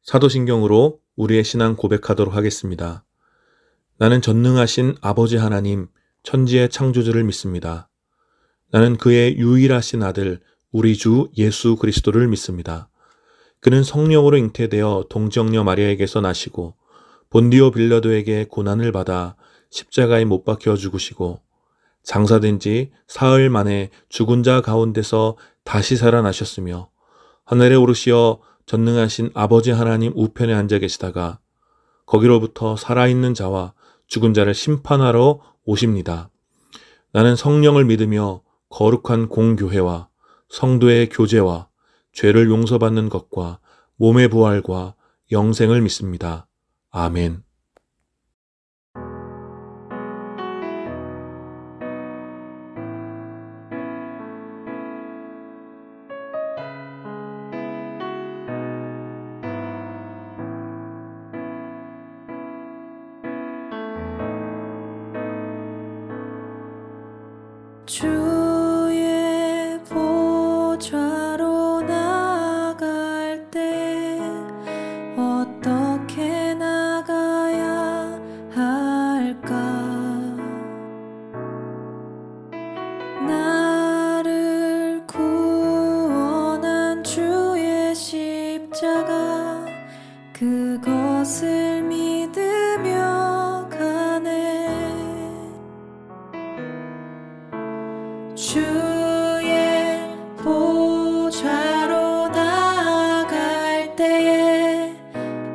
사도신경으로 우리의 신앙 고백하도록 하겠습니다. 나는 전능하신 아버지 하나님, 천지의 창조주를 믿습니다. 나는 그의 유일하신 아들, 우리 주 예수 그리스도를 믿습니다. 그는 성령으로 잉태되어 동정녀 마리아에게서 나시고 본디오 빌라도에게 고난을 받아 십자가에 못 박혀 죽으시고 장사된 지 사흘 만에 죽은 자 가운데서 다시 살아나셨으며 하늘에 오르시어 전능하신 아버지 하나님 우편에 앉아 계시다가 거기로부터 살아있는 자와 죽은 자를 심판하러 오십니다. 나는 성령을 믿으며 거룩한 공교회와 성도의 교제와 죄를 용서받는 것과 몸의 부활과 영생을 믿습니다. 아멘. 주의 보좌로 나갈 때 어떻게 나가야 할까? 나를 구원한 주의 십자가 그것을 믿으며 가네. 주의 보좌로 나아갈 때에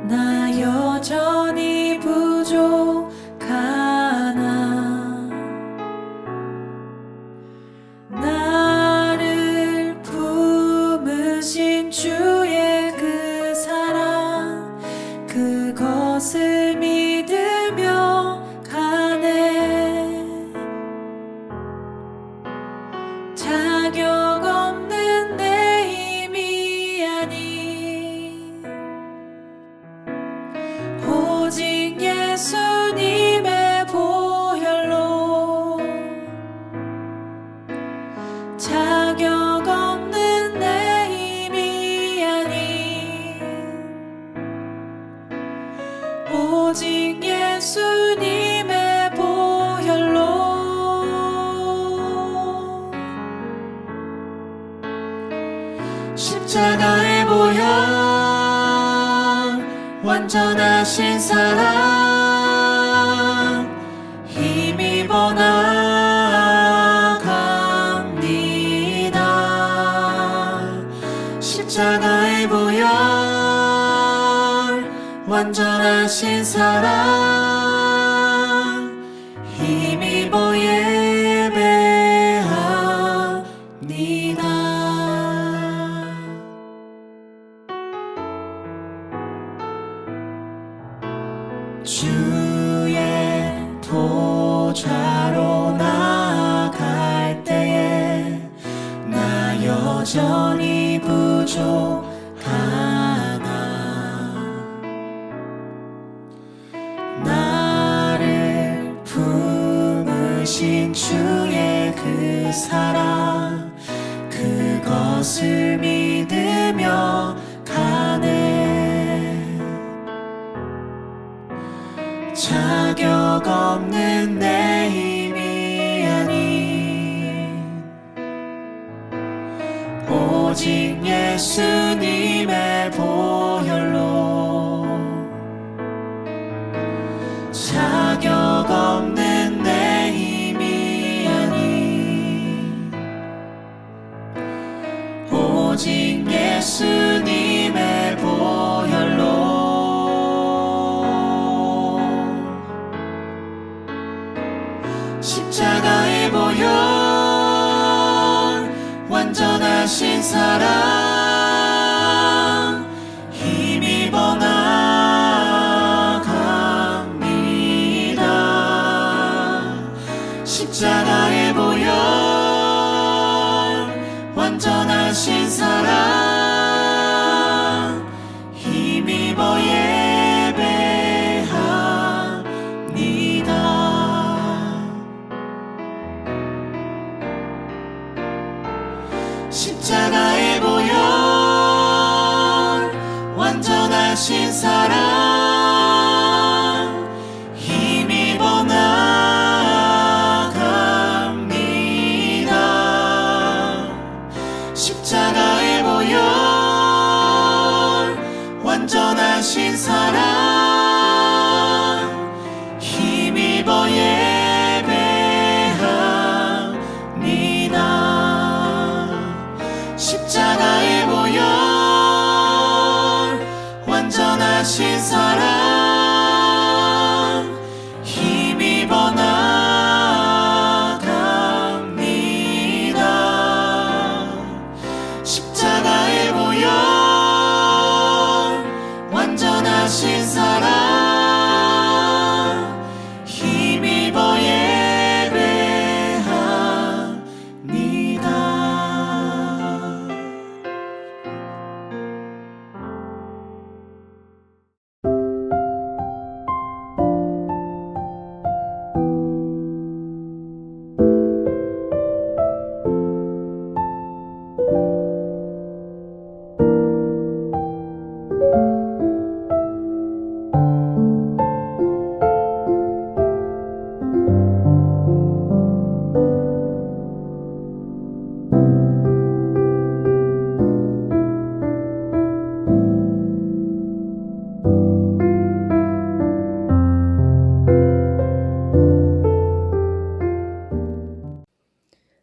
나 여전히 부족하나. 나를 품으신 주의 그 사랑 그것을 믿으며 가네. 자격 없는 내 힘이 아닌 오직 예수님의 보혈로 자격 없는 내 힘이 아닌 오직 예수님의 보혈로 십자가의 보혈 완전하신 사랑 힘입어 나갑니다. 십자가의 보혈 완전하신 사랑 힘입어 예배합니다. 주의 보좌로 나아갈 때에 나 여전히 부족하나. 나를 품으신 주의 그 사랑 그것을 믿으며 가네. 자격 없는 내 힘이 아닌 오직 예수님의 보혈로 자격 없는 내 힘이 아닌 오직 예수님의 보혈로 십자가의 보혈 완전하신 사랑 힘입어 나갑니다. 십자가의 보혈 완전하신 사랑 힘입어 예배합니다. 십자가의 보혈 완전하신 완전하신 사랑 힘입어 나갑니다. 십자가의 보혈 완전하신 사랑 힘입어 예배합니다. 십자가의 보혈 완전하신 사랑 힘입어 나갑니다. 십자가의 보혈 완전하신 사랑 힘입어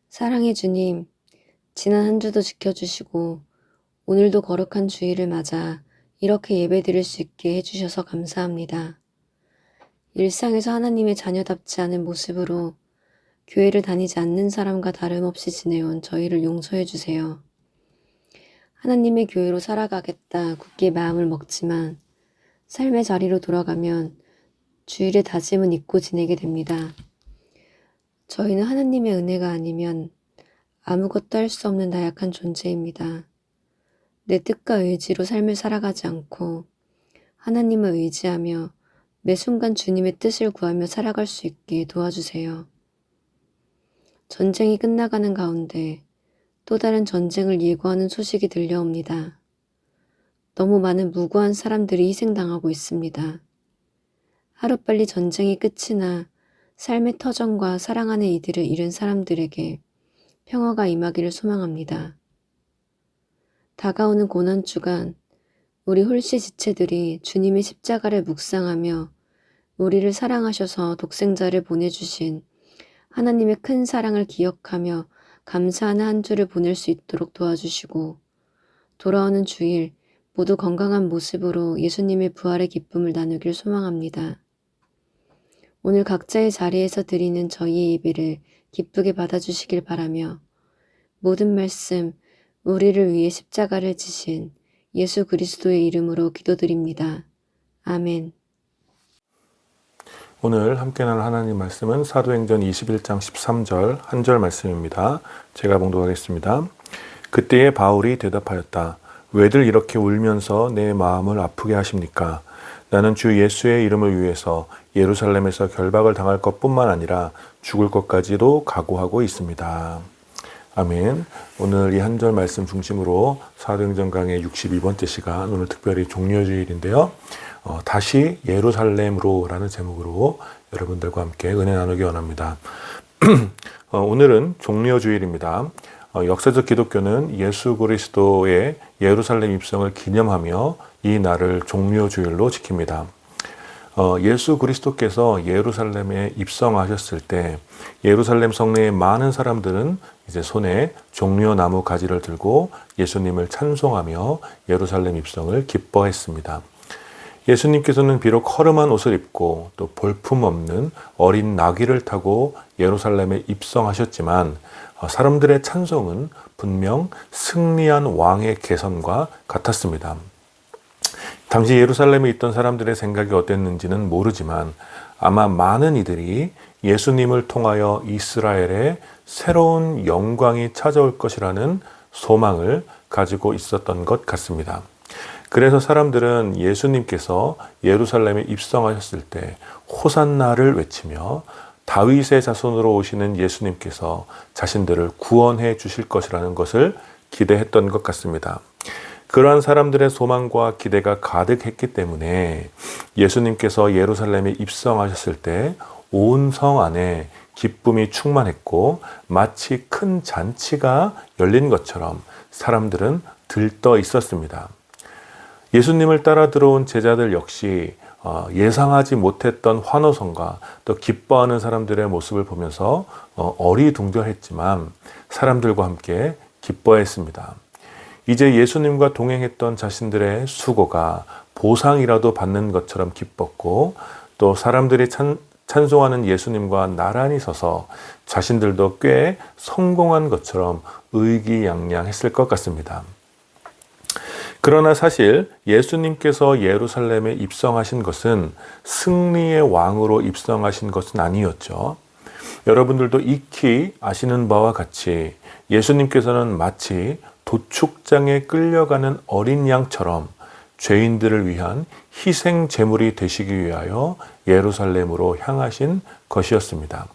사랑의 주님, 지난 한 주도 지켜주시고 오늘도 거룩한 주일을 맞아 이렇게 예배드릴 수 있게 해주셔서 감사합니다. 일상에서 하나님의 자녀답지 않은 모습으로 교회를 다니지 않는 사람과 다름없이 지내온 저희를 용서해 주세요. 하나님의 교회로 살아가겠다 굳게 마음을 먹지만 삶의 자리로 돌아가면 주일의 다짐은 잊고 지내게 됩니다. 저희는 하나님의 은혜가 아니면 아무것도 할 수 없는 나약한 존재입니다. 내 뜻과 의지로 삶을 살아가지 않고 하나님을 의지하며 매 순간 주님의 뜻을 구하며 살아갈 수 있게 도와주세요. 전쟁이 끝나가는 가운데 또 다른 전쟁을 예고하는 소식이 들려옵니다. 너무 많은 무고한 사람들이 희생당하고 있습니다. 하루빨리 전쟁이 끝이 나 삶의 터전과 사랑하는 이들을 잃은 사람들에게 평화가 임하기를 소망합니다. 다가오는 고난주간 우리 홀씨 지체들이 주님의 십자가를 묵상하며 우리를 사랑하셔서 독생자를 보내주신 하나님의 큰 사랑을 기억하며 감사하는 한 주를 보낼 수 있도록 도와주시고 돌아오는 주일 모두 건강한 모습으로 예수님의 부활의 기쁨을 나누길 소망합니다. 오늘 각자의 자리에서 드리는 저희의 예배를 기쁘게 받아주시길 바라며 모든 말씀 우리를 위해 십자가를 지신 예수 그리스도의 이름으로 기도드립니다. 아멘. 오늘 함께 나눌 하나님 말씀은 사도행전 21장 13절 한 절 말씀입니다. 제가 봉독하겠습니다. 그때에 바울이 대답하였다. 왜들 이렇게 울면서 내 마음을 아프게 하십니까? 나는 주 예수의 이름을 위해서 예루살렘에서 결박을 당할 것뿐만 아니라 죽을 것까지도 각오하고 있습니다. 아멘. 오늘 이 한 절 말씀 중심으로 사도행전 강의 62번째 시간, 오늘 특별히 종려주일인데요. 다시 예루살렘으로 라는 제목으로 여러분들과 함께 은혜 나누기 원합니다. 오늘은 종려주일입니다. 역사적 기독교는 예수 그리스도의 예루살렘 입성을 기념하며 이 날을 종려주일로 지킵니다. 예수 그리스도께서 예루살렘에 입성하셨을 때 예루살렘 성내의 많은 사람들은 이제 손에 종려나무 가지를 들고 예수님을 찬송하며 예루살렘 입성을 기뻐했습니다. 예수님께서는 비록 허름한 옷을 입고 또 볼품없는 어린 나귀를 타고 예루살렘에 입성하셨지만 사람들의 찬송은 분명 승리한 왕의 개선과 같았습니다. 당시 예루살렘에 있던 사람들의 생각이 어땠는지는 모르지만 아마 많은 이들이 예수님을 통하여 이스라엘에 새로운 영광이 찾아올 것이라는 소망을 가지고 있었던 것 같습니다. 그래서 사람들은 예수님께서 예루살렘에 입성하셨을 때 호산나를 외치며 다윗의 자손으로 오시는 예수님께서 자신들을 구원해 주실 것이라는 것을 기대했던 것 같습니다. 그러한 사람들의 소망과 기대가 가득했기 때문에 예수님께서 예루살렘에 입성하셨을 때 온 성 안에 기쁨이 충만했고 마치 큰 잔치가 열린 것처럼 사람들은 들떠 있었습니다. 예수님을 따라 들어온 제자들 역시 예상하지 못했던 환호성과 또 기뻐하는 사람들의 모습을 보면서 어리둥절했지만 사람들과 함께 기뻐했습니다. 이제 예수님과 동행했던 자신들의 수고가 보상이라도 받는 것처럼 기뻤고 또 사람들이 찬송하는 예수님과 나란히 서서 자신들도 꽤 성공한 것처럼 의기양양했을 것 같습니다. 그러나 사실 예수님께서 예루살렘에 입성하신 것은 승리의 왕으로 입성하신 것은 아니었죠. 여러분들도 익히 아시는 바와 같이 예수님께서는 마치 도축장에 끌려가는 어린 양처럼 죄인들을 위한 희생 제물이 되시기 위하여 예루살렘으로 향하신 것이었습니다.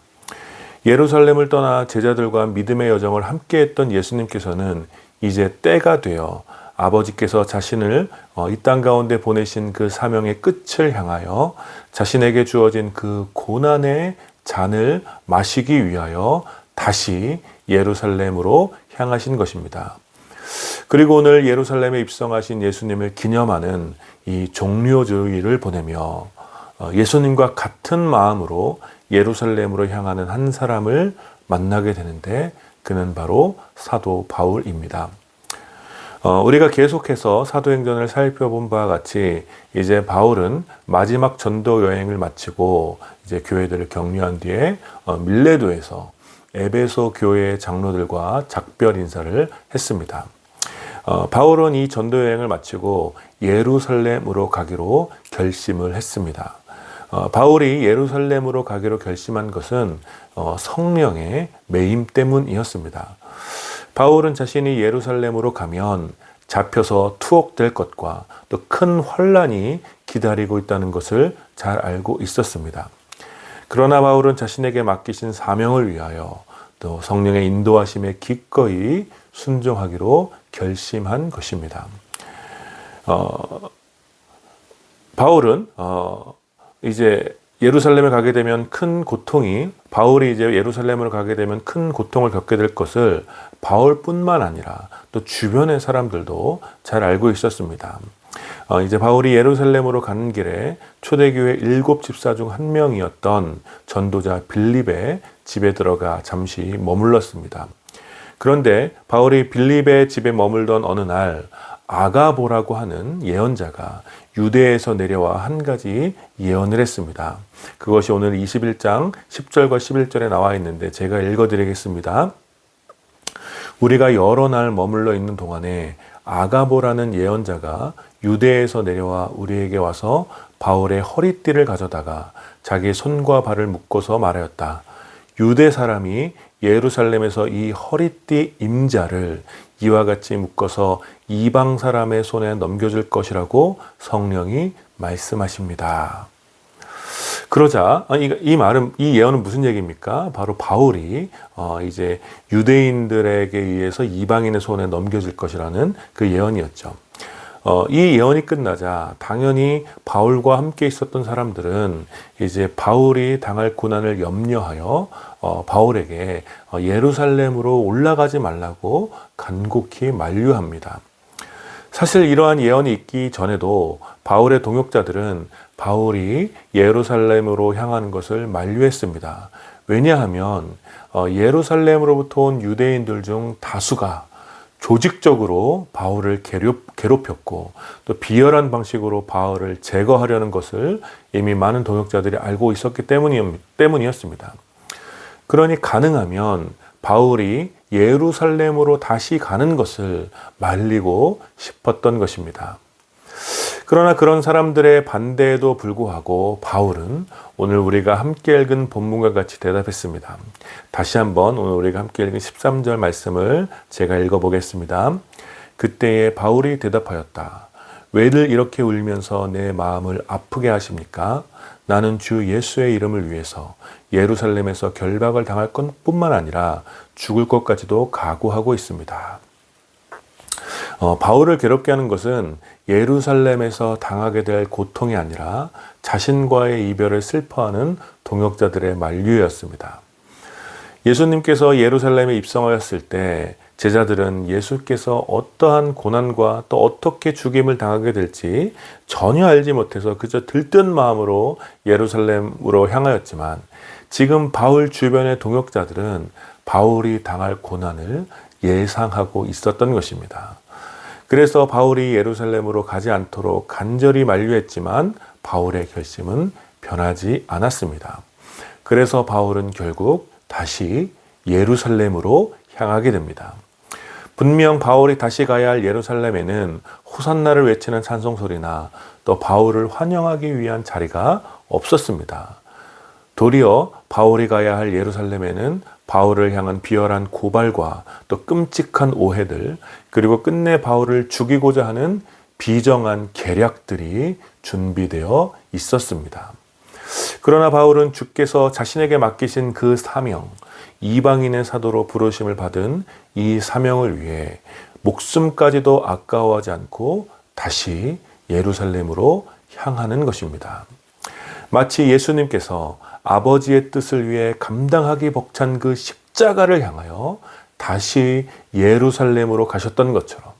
예루살렘을 떠나 제자들과 믿음의 여정을 함께 했던 예수님께서는 이제 때가 되어 아버지께서 자신을 이 땅 가운데 보내신 그 사명의 끝을 향하여 자신에게 주어진 그 고난의 잔을 마시기 위하여 다시 예루살렘으로 향하신 것입니다. 그리고 오늘 예루살렘에 입성하신 예수님을 기념하는 이 종료주의를 보내며 예수님과 같은 마음으로 예루살렘으로 향하는 한 사람을 만나게 되는데 그는 바로 사도 바울입니다. 우리가 계속해서 사도행전을 살펴본 바와 같이 이제 바울은 마지막 전도 여행을 마치고 이제 교회들을 격려한 뒤에 밀레도에서 에베소 교회 장로들과 작별 인사를 했습니다. 바울은 이 전도 여행을 마치고 예루살렘으로 가기로 결심을 했습니다. 바울이 예루살렘으로 가기로 결심한 것은 성령의 매임 때문이었습니다. 바울은 자신이 예루살렘으로 가면 잡혀서 투옥될 것과 또 큰 환란이 기다리고 있다는 것을 잘 알고 있었습니다. 그러나 바울은 자신에게 맡기신 사명을 위하여 또 성령의 인도하심에 기꺼이 순종하기로 결심한 것입니다. 바울은 이제 예루살렘에 가게 되면 바울이 이제 예루살렘으로 가게 되면 큰 고통을 겪게 될 것을 바울뿐만 아니라 또 주변의 사람들도 잘 알고 있었습니다. 이제 바울이 예루살렘으로 가는 길에 초대교회 7집사 중 한 명이었던 전도자 빌립의 집에 들어가 잠시 머물렀습니다. 그런데 바울이 빌립의 집에 머물던 어느 날 아가보라고 하는 예언자가 유대에서 내려와 한 가지 예언을 했습니다. 그것이 오늘 21장 10절과 11절에 나와 있는데 제가 읽어드리겠습니다. 우리가 여러 날 머물러 있는 동안에 아가보라는 예언자가 유대에서 내려와 우리에게 와서 바울의 허리띠를 가져다가 자기 손과 발을 묶어서 말하였다. 유대 사람이 예루살렘에서 이 허리띠 임자를 이와 같이 묶어서 이방 사람의 손에 넘겨줄 것이라고 성령이 말씀하십니다. 그러자 이 예언은 무슨 얘기입니까? 바로 바울이 이제 유대인들에게 의해서 이방인의 손에 넘겨질 것이라는 그 예언이었죠. 이 예언이 끝나자 당연히 바울과 함께 있었던 사람들은 이제 바울이 당할 고난을 염려하여 바울에게 예루살렘으로 올라가지 말라고 간곡히 만류합니다. 사실 이러한 예언이 있기 전에도 바울의 동역자들은 바울이 예루살렘으로 향하는 것을 만류했습니다. 왜냐하면 예루살렘으로부터 온 유대인들 중 다수가 조직적으로 바울을 괴롭혔고 또 비열한 방식으로 바울을 제거하려는 것을 이미 많은 동역자들이 알고 있었기 때문이었습니다. 그러니 가능하면 바울이 예루살렘으로 다시 가는 것을 말리고 싶었던 것입니다. 그러나 그런 사람들의 반대에도 불구하고 바울은 오늘 우리가 함께 읽은 본문과 같이 대답했습니다. 다시 한번 오늘 우리가 함께 읽은 13절 말씀을 제가 읽어보겠습니다. 그때에 바울이 대답하였다. 왜들 이렇게 울면서 내 마음을 아프게 하십니까? 나는 주 예수의 이름을 위해서 예루살렘에서 결박을 당할 것뿐만 아니라 죽을 것까지도 각오하고 있습니다. 바울을 괴롭게 하는 것은 예루살렘에서 당하게 될 고통이 아니라 자신과의 이별을 슬퍼하는 동역자들의 만류였습니다. 예수님께서 예루살렘에 입성하였을 때 제자들은 예수께서 어떠한 고난과 또 어떻게 죽임을 당하게 될지 전혀 알지 못해서 그저 들뜬 마음으로 예루살렘으로 향하였지만, 지금 바울 주변의 동역자들은 바울이 당할 고난을 예상하고 있었던 것입니다. 그래서 바울이 예루살렘으로 가지 않도록 간절히 만류했지만 바울의 결심은 변하지 않았습니다. 그래서 바울은 결국 다시 예루살렘으로 향하게 됩니다. 분명 바울이 다시 가야 할 예루살렘에는 호산나를 외치는 찬송소리나 또 바울을 환영하기 위한 자리가 없었습니다. 도리어 바울이 가야 할 예루살렘에는 바울을 향한 비열한 고발과 또 끔찍한 오해들, 그리고 끝내 바울을 죽이고자 하는 비정한 계략들이 준비되어 있었습니다. 그러나 바울은 주께서 자신에게 맡기신 그 사명, 이방인의 사도로 부르심을 받은 이 사명을 위해 목숨까지도 아까워하지 않고 다시 예루살렘으로 향하는 것입니다. 마치 예수님께서 아버지의 뜻을 위해 감당하기 벅찬 그 십자가를 향하여 다시 예루살렘으로 가셨던 것처럼,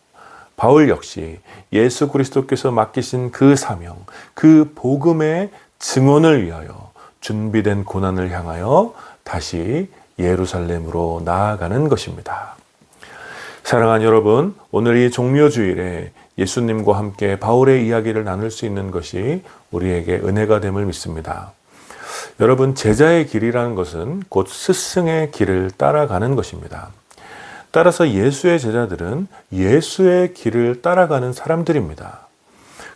바울 역시 예수 그리스도께서 맡기신 그 사명, 그 복음의 증언을 위하여 준비된 고난을 향하여 다시 예루살렘으로 나아가는 것입니다. 사랑하는 여러분, 오늘 이 종묘주일에 예수님과 함께 바울의 이야기를 나눌 수 있는 것이 우리에게 은혜가 됨을 믿습니다. 여러분, 제자의 길이라는 것은 곧 스승의 길을 따라가는 것입니다. 따라서 예수의 제자들은 예수의 길을 따라가는 사람들입니다.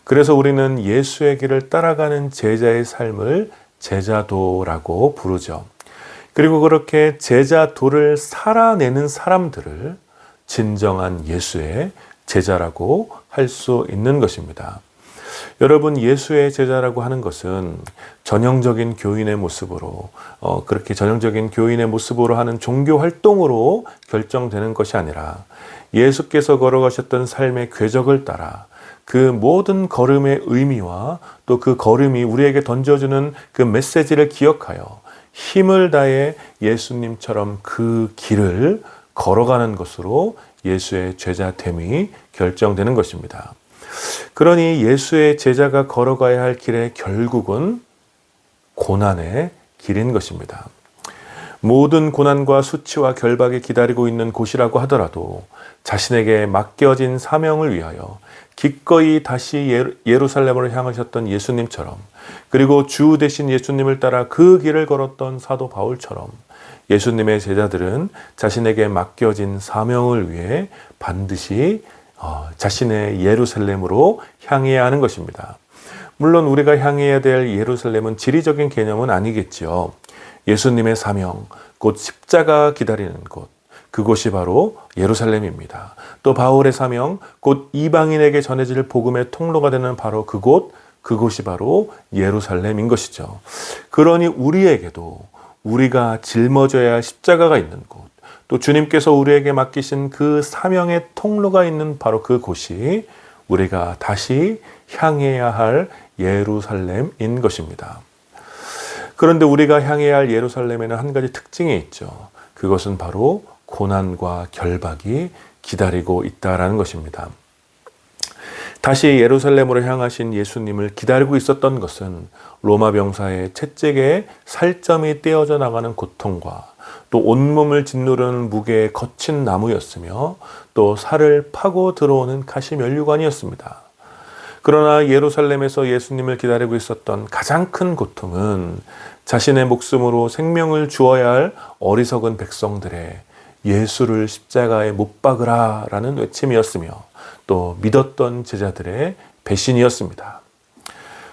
그래서 우리는 예수의 길을 따라가는 제자의 삶을 제자도라고 부르죠. 그리고 그렇게 제자도를 살아내는 사람들을 진정한 예수의 제자라고 할 수 있는 것입니다. 여러분, 예수의 제자라고 하는 것은 전형적인 교인의 모습으로, 그렇게 전형적인 교인의 모습으로 하는 종교 활동으로 결정되는 것이 아니라 예수께서 걸어가셨던 삶의 궤적을 따라 그 모든 걸음의 의미와 또 그 걸음이 우리에게 던져주는 그 메시지를 기억하여 힘을 다해 예수님처럼 그 길을 걸어가는 것으로 예수의 제자됨이 결정되는 것입니다. 그러니 예수의 제자가 걸어가야 할 길의 결국은 고난의 길인 것입니다. 모든 고난과 수치와 결박이 기다리고 있는 곳이라고 하더라도 자신에게 맡겨진 사명을 위하여 기꺼이 다시 예루살렘으로 향하셨던 예수님처럼, 그리고 주 대신 예수님을 따라 그 길을 걸었던 사도 바울처럼 예수님의 제자들은 자신에게 맡겨진 사명을 위해 반드시 자신의 예루살렘으로 향해야 하는 것입니다. 물론 우리가 향해야 될 예루살렘은 지리적인 개념은 아니겠지요. 예수님의 사명, 곧 십자가 기다리는 곳, 그곳이 바로 예루살렘입니다. 또 바울의 사명, 곧 이방인에게 전해질 복음의 통로가 되는 바로 그곳이 바로 예루살렘인 것이죠. 그러니 우리에게도 우리가 짊어져야 할 십자가가 있는 곳, 또 주님께서 우리에게 맡기신 그 사명의 통로가 있는 바로 그곳이 우리가 다시 향해야 할 예루살렘인 것입니다. 그런데 우리가 향해야 할 예루살렘에는 한 가지 특징이 있죠. 그것은 바로 고난과 결박이 기다리고 있다라는 것입니다. 다시 예루살렘으로 향하신 예수님을 기다리고 있었던 것은 로마 병사의 채찍에 살점이 떼어져 나가는 고통과 또 온몸을 짓누르는 무게의 거친 나무였으며 또 살을 파고 들어오는 가시면류관이었습니다. 그러나 예루살렘에서 예수님을 기다리고 있었던 가장 큰 고통은 자신의 목숨으로 생명을 주어야 할 어리석은 백성들의 예수를 십자가에 못 박으라 라는 외침이었으며 또 믿었던 제자들의 배신이었습니다.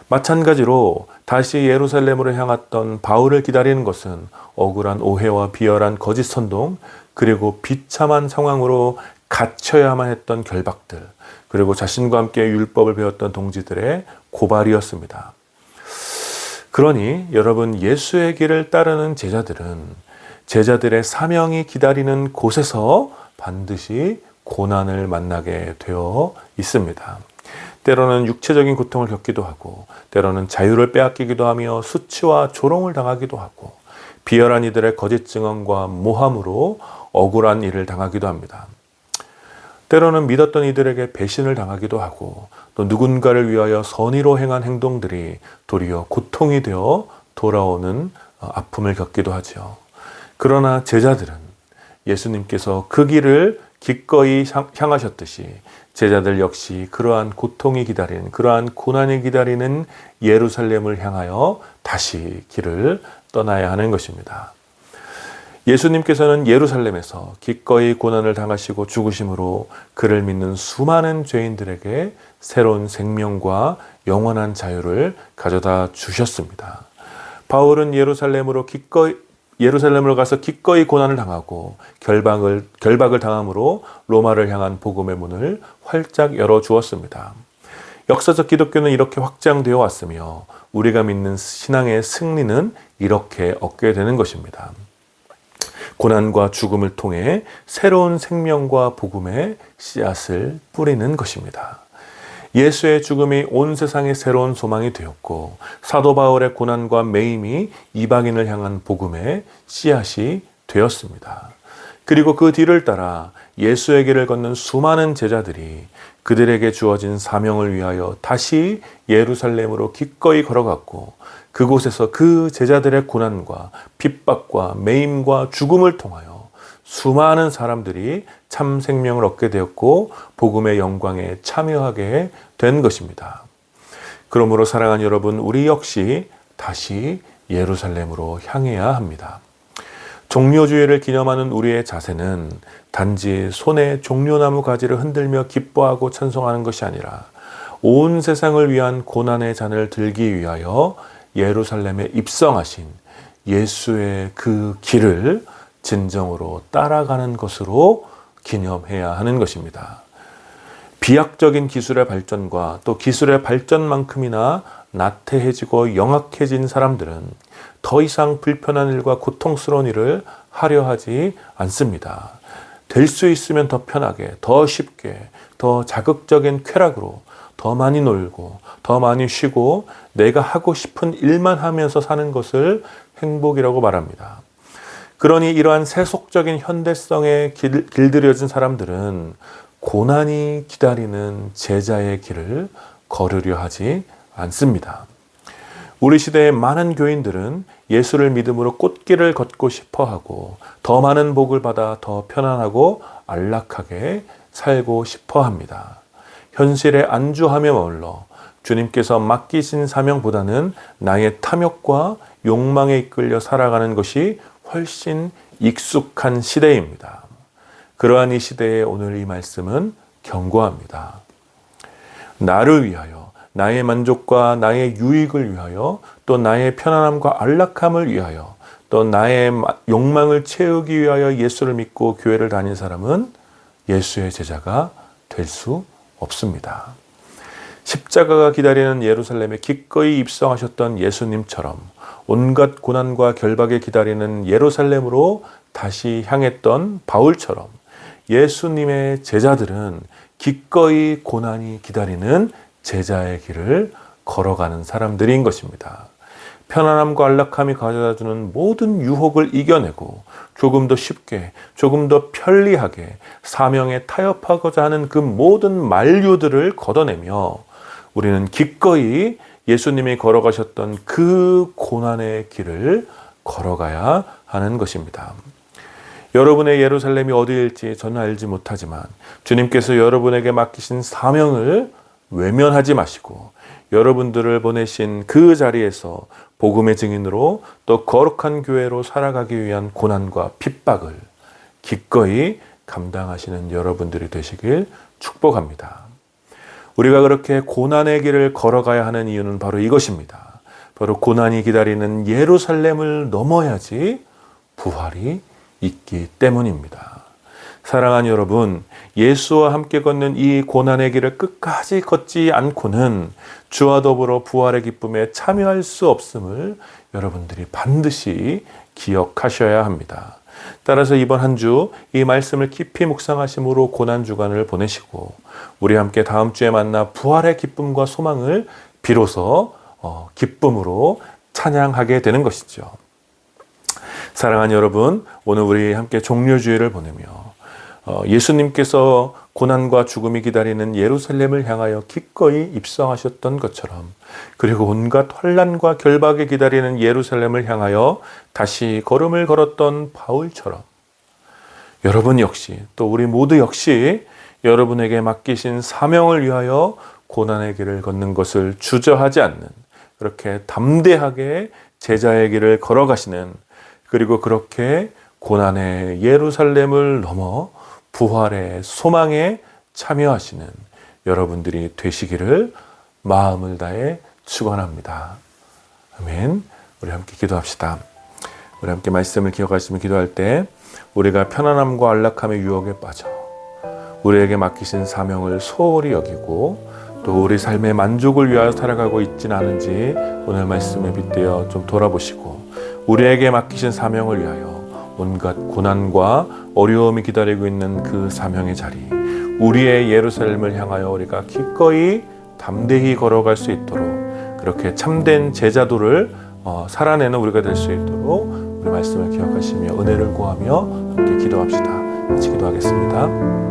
마찬가지로 다시 예루살렘으로 향했던 바울을 기다리는 것은 억울한 오해와 비열한 거짓 선동, 그리고 비참한 상황으로 갇혀야만 했던 결박들, 그리고 자신과 함께 율법을 배웠던 동지들의 고발이었습니다. 그러니 여러분, 예수의 길을 따르는 제자들은 제자들의 사명이 기다리는 곳에서 반드시 고난을 만나게 되어 있습니다. 때로는 육체적인 고통을 겪기도 하고, 때로는 자유를 빼앗기기도 하며 수치와 조롱을 당하기도 하고, 비열한 이들의 거짓 증언과 모함으로 억울한 일을 당하기도 합니다. 때로는 믿었던 이들에게 배신을 당하기도 하고, 또 누군가를 위하여 선의로 행한 행동들이 도리어 고통이 되어 돌아오는 아픔을 겪기도 하죠. 그러나 제자들은 예수님께서 그 길을 기꺼이 향하셨듯이 제자들 역시 그러한 고통이 기다리는, 그러한 고난이 기다리는 예루살렘을 향하여 다시 길을 떠나야 하는 것입니다. 예수님께서는 예루살렘에서 기꺼이 고난을 당하시고 죽으심으로 그를 믿는 수많은 죄인들에게 새로운 생명과 영원한 자유를 가져다 주셨습니다. 바울은 예루살렘으로 가서 기꺼이 고난을 당하고 결박을 당함으로 로마를 향한 복음의 문을 활짝 열어 주었습니다. 역사적 기독교는 이렇게 확장되어 왔으며 우리가 믿는 신앙의 승리는 이렇게 얻게 되는 것입니다. 고난과 죽음을 통해 새로운 생명과 복음의 씨앗을 뿌리는 것입니다. 예수의 죽음이 온 세상의 새로운 소망이 되었고, 사도 바울의 고난과 매임이 이방인을 향한 복음의 씨앗이 되었습니다. 그리고 그 뒤를 따라 예수의 길을 걷는 수많은 제자들이 그들에게 주어진 사명을 위하여 다시 예루살렘으로 기꺼이 걸어갔고, 그곳에서 그 제자들의 고난과 핍박과 매임과 죽음을 통하여 수많은 사람들이 참 생명을 얻게 되었고 복음의 영광에 참여하게 된 것입니다. 그러므로 사랑하는 여러분, 우리 역시 다시 예루살렘으로 향해야 합니다. 종려주일을 기념하는 우리의 자세는 단지 손에 종려나무 가지를 흔들며 기뻐하고 찬송하는 것이 아니라 온 세상을 위한 고난의 잔을 들기 위하여 예루살렘에 입성하신 예수의 그 길을 진정으로 따라가는 것으로 기념해야 하는 것입니다. 비약적인 기술의 발전과 또 기술의 발전만큼이나 나태해지고 영악해진 사람들은 더 이상 불편한 일과 고통스러운 일을 하려 하지 않습니다. 될 수 있으면 더 편하게, 더 쉽게, 더 자극적인 쾌락으로 더 많이 놀고 더 많이 쉬고 내가 하고 싶은 일만 하면서 사는 것을 행복이라고 말합니다. 그러니 이러한 세속적인 현대성에 길들여진 사람들은 고난이 기다리는 제자의 길을 걸으려 하지 않습니다. 우리 시대의 많은 교인들은 예수를 믿음으로 꽃길을 걷고 싶어 하고 더 많은 복을 받아 더 편안하고 안락하게 살고 싶어 합니다. 현실에 안주하며 머물러 주님께서 맡기신 사명보다는 나의 탐욕과 욕망에 이끌려 살아가는 것이 훨씬 익숙한 시대입니다. 그러한 이 시대에 오늘 이 말씀은 경고합니다. 나를 위하여, 나의 만족과 나의 유익을 위하여, 또 나의 편안함과 안락함을 위하여, 또 나의 욕망을 채우기 위하여 예수를 믿고 교회를 다닌 사람은 예수의 제자가 될 수 없습니다. 십자가가 기다리는 예루살렘에 기꺼이 입성하셨던 예수님처럼 온갖 고난과 결박에 기다리는 예루살렘으로 다시 향했던 바울처럼 예수님의 제자들은 기꺼이 고난이 기다리는 제자의 길을 걸어가는 사람들인 것입니다. 편안함과 안락함이 가져다주는 모든 유혹을 이겨내고 조금 더 쉽게, 조금 더 편리하게 사명에 타협하고자 하는 그 모든 만류들을 걷어내며 우리는 기꺼이 예수님이 걸어가셨던 그 고난의 길을 걸어가야 하는 것입니다. 여러분의 예루살렘이 어디일지 저는 알지 못하지만 주님께서 여러분에게 맡기신 사명을 외면하지 마시고 여러분들을 보내신 그 자리에서 복음의 증인으로 또 거룩한 교회로 살아가기 위한 고난과 핍박을 기꺼이 감당하시는 여러분들이 되시길 축복합니다. 우리가 그렇게 고난의 길을 걸어가야 하는 이유는 바로 이것입니다. 바로 고난이 기다리는 예루살렘을 넘어야지 부활이 있기 때문입니다. 사랑하는 여러분, 예수와 함께 걷는 이 고난의 길을 끝까지 걷지 않고는 주와 더불어 부활의 기쁨에 참여할 수 없음을 여러분들이 반드시 기억하셔야 합니다. 따라서 이번 한 주 이 말씀을 깊이 묵상하심으로 고난 주간을 보내시고 우리 함께 다음 주에 만나 부활의 기쁨과 소망을 비로소 기쁨으로 찬양하게 되는 것이죠. 사랑하는 여러분, 오늘 우리 함께 종료주일을 보내며 예수님께서 고난과 죽음이 기다리는 예루살렘을 향하여 기꺼이 입성하셨던 것처럼, 그리고 온갖 환난과 결박이 기다리는 예루살렘을 향하여 다시 걸음을 걸었던 바울처럼 여러분 역시, 또 우리 모두 역시 여러분에게 맡기신 사명을 위하여 고난의 길을 걷는 것을 주저하지 않는, 그렇게 담대하게 제자의 길을 걸어가시는, 그리고 그렇게 고난의 예루살렘을 넘어 부활의 소망에 참여하시는 여러분들이 되시기를 마음을 다해 축원합니다. 아멘. 우리 함께 기도합시다. 우리 함께 말씀을 기억하시며 기도할 때 우리가 편안함과 안락함의 유혹에 빠져 우리에게 맡기신 사명을 소홀히 여기고 또 우리 삶의 만족을 위하여 살아가고 있지는 않은지 오늘 말씀에 빗대어 좀 돌아보시고, 우리에게 맡기신 사명을 위하여 온갖 고난과 어려움이 기다리고 있는 그 사명의 자리, 우리의 예루살렘을 향하여 우리가 기꺼이 담대히 걸어갈 수 있도록, 그렇게 참된 제자도를 살아내는 우리가 될 수 있도록 우리 말씀을 기억하시며 은혜를 구하며 함께 기도합시다. 같이 기도하겠습니다.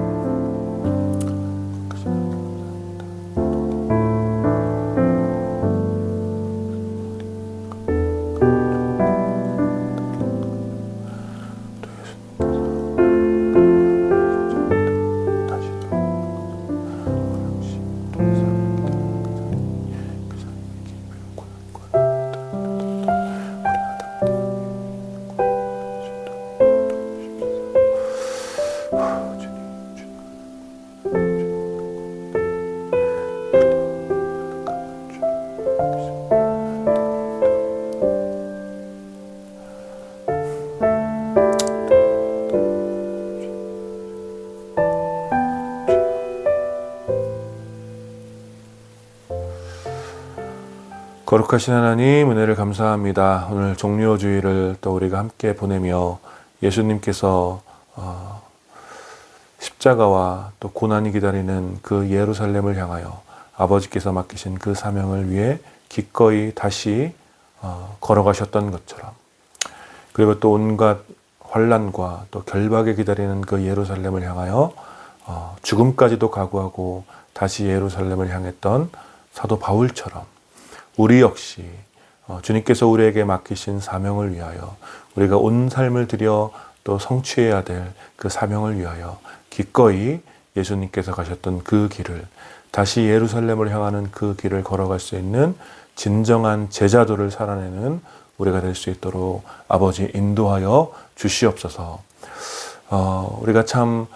거룩하신 하나님, 은혜를 감사합니다. 오늘 종료주일을 또 우리가 함께 보내며 예수님께서 십자가와 또 고난이 기다리는 그 예루살렘을 향하여 아버지께서 맡기신 그 사명을 위해 기꺼이 다시 걸어가셨던 것처럼, 그리고 또 온갖 환난과 또 결박에 기다리는 그 예루살렘을 향하여 죽음까지도 각오하고 다시 예루살렘을 향했던 사도 바울처럼 우리 역시 주님께서 우리에게 맡기신 사명을 위하여 우리가 온 삶을 들여 또 성취해야 될 그 사명을 위하여 기꺼이 예수님께서 가셨던 그 길을, 다시 예루살렘을 향하는 그 길을 걸어갈 수 있는 진정한 제자도를 살아내는 우리가 될 수 있도록 아버지 인도하여 주시옵소서. 우리가 참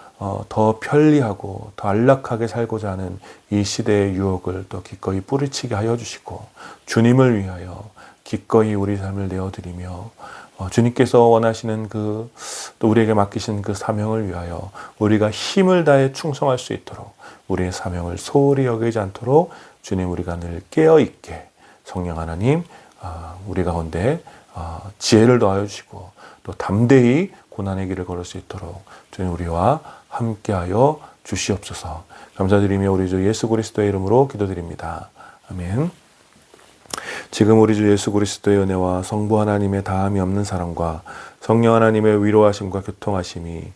더 편리하고 더 안락하게 살고자 하는 이 시대의 유혹을 또 기꺼이 뿌리치게 하여 주시고, 주님을 위하여 기꺼이 우리 삶을 내어드리며 주님께서 원하시는 또 우리에게 맡기신 그 사명을 위하여 우리가 힘을 다해 충성할 수 있도록, 우리의 사명을 소홀히 여기지 않도록 주님, 우리가 늘 깨어있게 성령 하나님 우리 가운데 지혜를 더하여 주시고 또 담대히 고난의 길을 걸을 수 있도록 주님 우리와 함께하여 주시옵소서. 감사드리며 우리 주 예수 그리스도의 이름으로 기도드립니다. 아멘. 지금 우리 주 예수 그리스도의 은혜와 성부 하나님의 다함이 없는 사랑과 성령 하나님의 위로하심과 교통하심이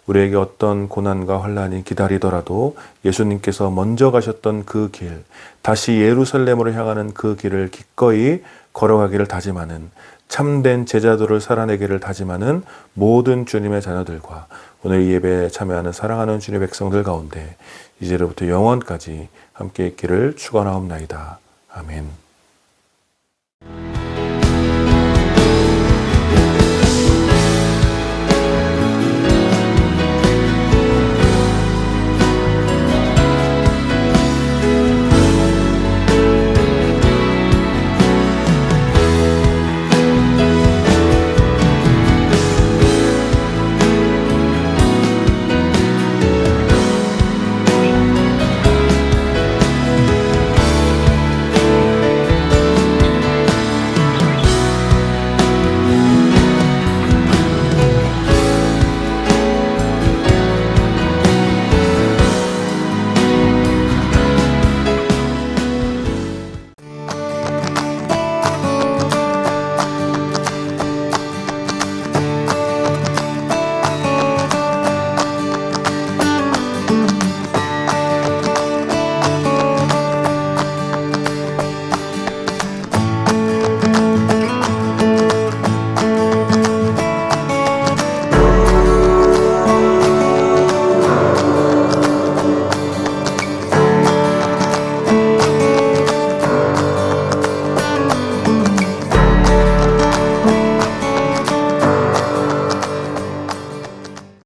우리에게 어떤 고난과 환난이 기다리더라도 예수님께서 먼저 가셨던 그 길, 다시 예루살렘으로 향하는 그 길을 기꺼이 걸어가기를 다짐하는, 참된 제자도를 살아내기를 다짐하는 모든 주님의 자녀들과 오늘 이 예배에 참여하는 사랑하는 주님의 백성들 가운데 이제로부터 영원까지 함께 있기를 축원하옵나이다. 아멘.